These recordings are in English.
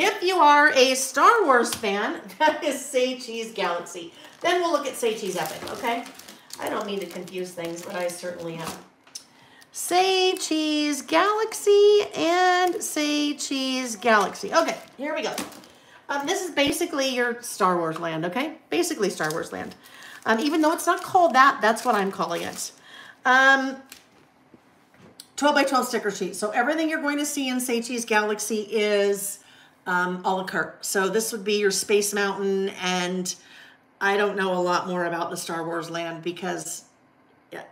If you are a Star Wars fan, that is Say Cheese Galaxy. Then we'll look at Say Cheese Epic, okay? I don't mean to confuse things, but I certainly am. Say Cheese Galaxy and Say Cheese Galaxy. Okay, here we go. This is basically your Star Wars land, okay? Basically Star Wars land. Even though it's not called that, that's what I'm calling it. 12 by 12 sticker sheet. So everything you're going to see in Say Cheese Galaxy is a la carte. So this would be your Space Mountain, and I don't know a lot more about the Star Wars land because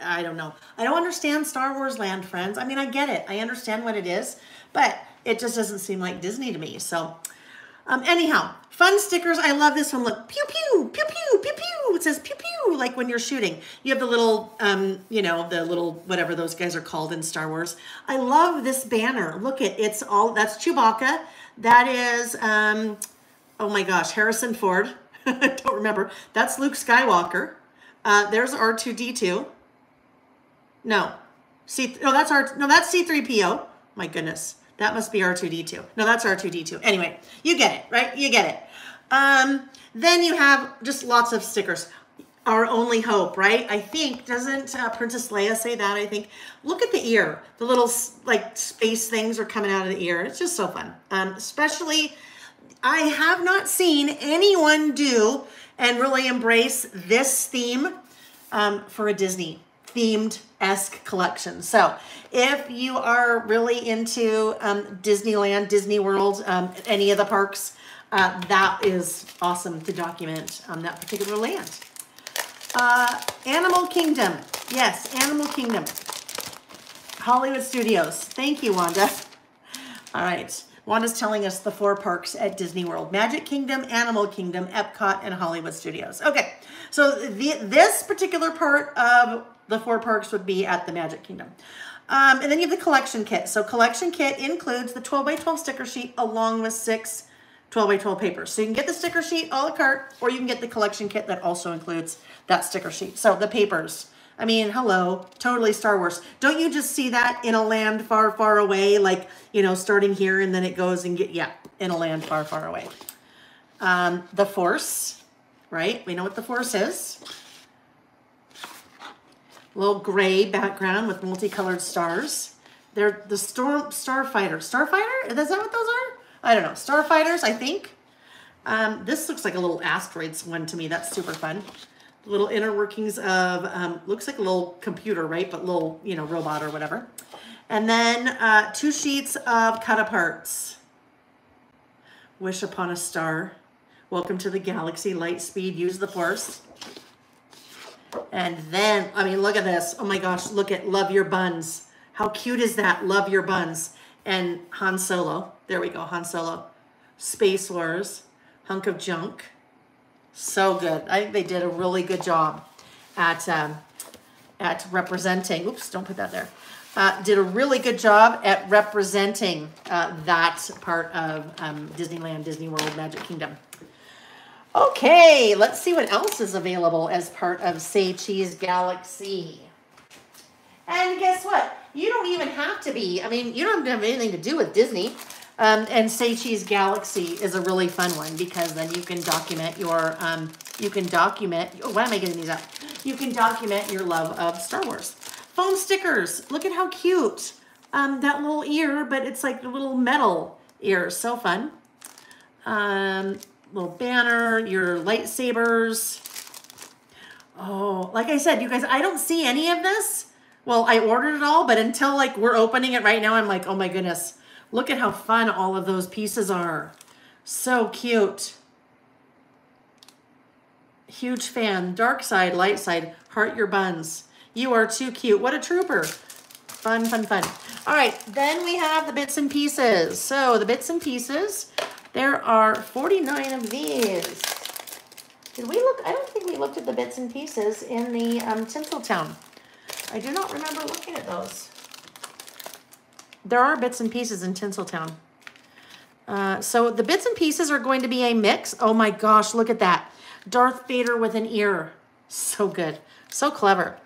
I don't know. I don't understand Star Wars land, friends. I mean, I get it. I understand what it is, but it just doesn't seem like Disney to me. So anyhow, fun stickers. I love this one. Look, pew, pew, pew, pew, pew, pew. It says pew, pew, like when you're shooting. You have the little, you know, the little, whatever those guys are called in Star Wars. I love this banner. Look at, it's all, that's Chewbacca. That is, oh my gosh, Harrison Ford. I don't remember. That's Luke Skywalker. There's R2-D2. No, that's C-3PO. My goodness, that must be R2-D2. No, that's R2-D2. Anyway, you get it, right? You get it. Then you have just lots of stickers. Our only hope, right? I think, doesn't Princess Leia say that? I think. Look at the ear. The little like space things are coming out of the ear. It's just so fun. Especially, I have not seen anyone do and really embrace this theme for a Disney themed-esque collection. So if you are really into Disneyland, Disney World, any of the parks, that is awesome to document that particular land. Animal Kingdom. Yes, Animal Kingdom. Hollywood Studios. Thank you, Wanda. All right. Wanda's telling us the 4 parks at Disney World. Magic Kingdom, Animal Kingdom, Epcot, and Hollywood Studios. Okay, so this particular part of the 4 parks would be at the Magic Kingdom. And then you have the collection kit. So collection kit includes the 12 by 12 sticker sheet along with 6 12 by 12 papers. So you can get the sticker sheet a la carte, or you can get the collection kit that also includes that sticker sheet. So the papers. I mean, hello, totally Star Wars. Don't you just see that in a land far, far away? Like, you know, starting here and then it goes and in a land far, far away. The Force, right? We know what the Force is. Little gray background with multicolored stars. They're the Starfighter. Starfighter? Is that what those are? I don't know. Starfighters, I think. This looks like a little asteroids one to me. That's super fun. Little inner workings of, looks like a little computer, right? But little, you know, robot or whatever. And then 2 sheets of cut-aparts. Wish upon a star. Welcome to the galaxy. Light speed. Use the Force. And then, I mean, look at this. Oh my gosh, look at Love Your Buns. How cute is that? Love Your Buns. And Han Solo. There we go, Han Solo. Space Wars. Hunk of Junk. So good. I think they did a really good job at representing. Oops, don't put that there. Did a really good job at representing that part of Disneyland, Disney World, Magic Kingdom. Okay, let's see what else is available as part of Say Cheese Galaxy. And guess what? You don't even have to be, I mean, you don't have anything to do with Disney. And Say Cheese Galaxy is a really fun one because then you can document your, why am I getting these up? You can document your love of Star Wars. Foam stickers. Look at how cute. That little ear, but it's like a little metal ear. So fun. Little banner, your lightsabers. Oh, like I said, you guys, I don't see any of this. Well, I ordered it all, but until like we're opening it right now, I'm like, oh my goodness. Look at how fun all of those pieces are. So cute. Huge fan. Dark side, light side, heart your buns. You are too cute. What a trooper. Fun, fun, fun. All right, then we have the bits and pieces. So the bits and pieces, there are 49 of these. Did we look? I don't think we looked at the bits and pieces in the Tinseltown. I do not remember looking at those. There are bits and pieces in Tinseltown. So the bits and pieces are going to be a mix. Oh my gosh, look at that. Darth Vader with an ear. So good. So clever.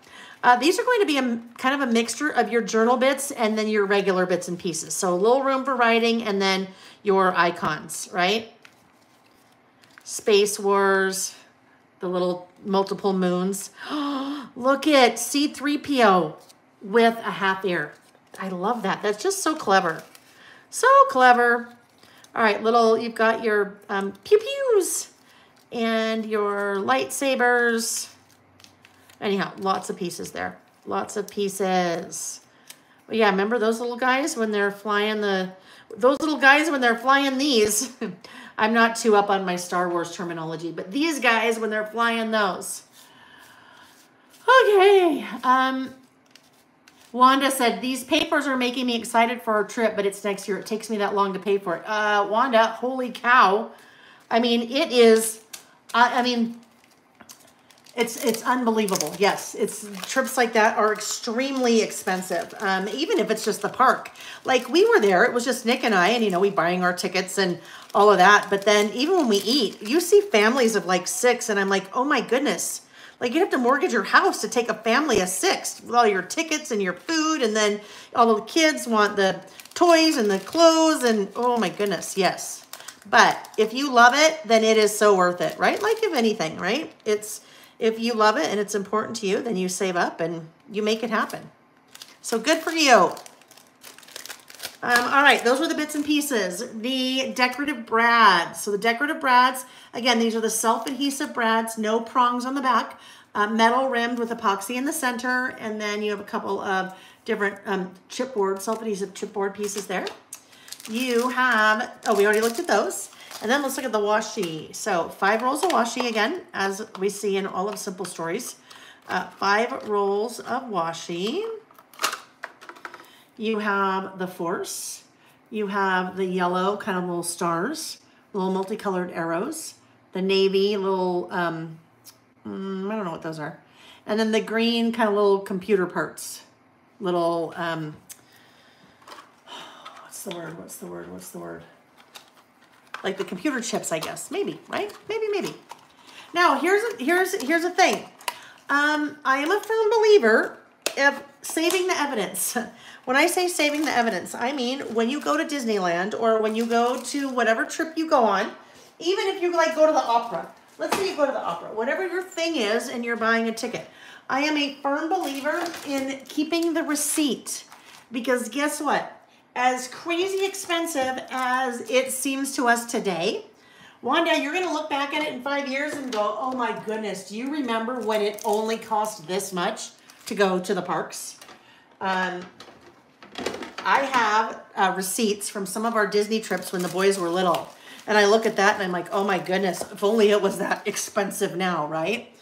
These are going to be kind of a mixture of your journal bits and then your regular bits and pieces. So a little room for writing and then your icons, right? Space Wars, the little multiple moons. Look at C-3PO with a half ear. I love that. That's just so clever. So clever. All right, you've got your pew-pews and your lightsabers. Anyhow, lots of pieces there. Lots of pieces. Well, yeah, remember those little guys when they're flying these? I'm not too up on my Star Wars terminology, but these guys when they're flying those. Okay. Wanda said, these papers are making me excited for our trip, but it's next year. It takes me that long to pay for it. Wanda, holy cow. I mean, it is, it's unbelievable. Yes, trips like that are extremely expensive, even if it's just the park. Like we were there, it was just Nick and I, and you know, we buying our tickets and all of that. But then even when we eat, you see families of like 6, and I'm like, oh my goodness. Like you have to mortgage your house to take a family of 6 with all your tickets and your food, and then all the kids want the toys and the clothes, and oh my goodness, yes. But if you love it, then it is so worth it, right? Like if anything, right? If you love it and it's important to you, then you save up and you make it happen. So good for you. All right, those were the bits and pieces. The decorative brads. So the decorative brads, again, these are the self-adhesive brads, no prongs on the back, metal rimmed with epoxy in the center, and then you have a couple of different chipboard, self-adhesive chipboard pieces there. You have, oh, we already looked at those. And then let's look at the washi. So 5 rolls of washi again, as we see in all of Simple Stories. 5 rolls of washi. You have the Force. You have the yellow kind of little stars, little multicolored arrows. The navy little, I don't know what those are. And then the green kind of little computer parts. Little, what's the word? Like the computer chips, I guess. Maybe, right? Maybe. Now, here's a thing. I am a firm believer of saving the evidence. When I say saving the evidence, I mean when you go to Disneyland or when you go to whatever trip you go on, even if you like go to the opera. Let's say you go to the opera. Whatever your thing is and you're buying a ticket. I am a firm believer in keeping the receipt. Because guess what? As crazy expensive as it seems to us today, Wanda, you're going to look back at it in 5 years and go, oh my goodness, do you remember when it only cost this much to go to the parks? I have receipts from some of our Disney trips when the boys were little. And I look at that and I'm like, oh my goodness, if only it was that expensive now, right?